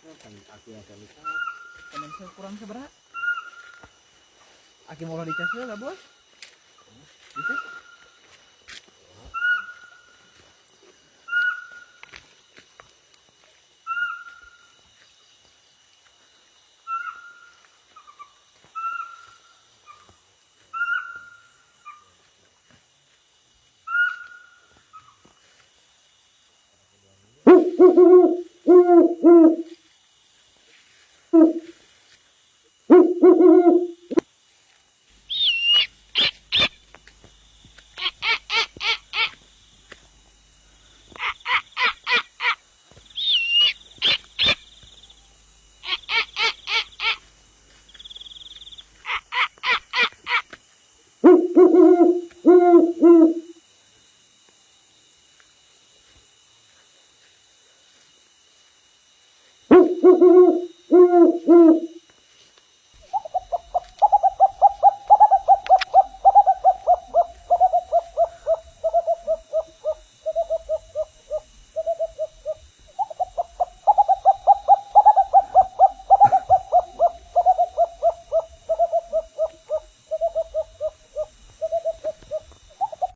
kan aki yang kami tahu. Temen saya kurang seberapa? Aki mau dicas dulu lah bos. Bisa?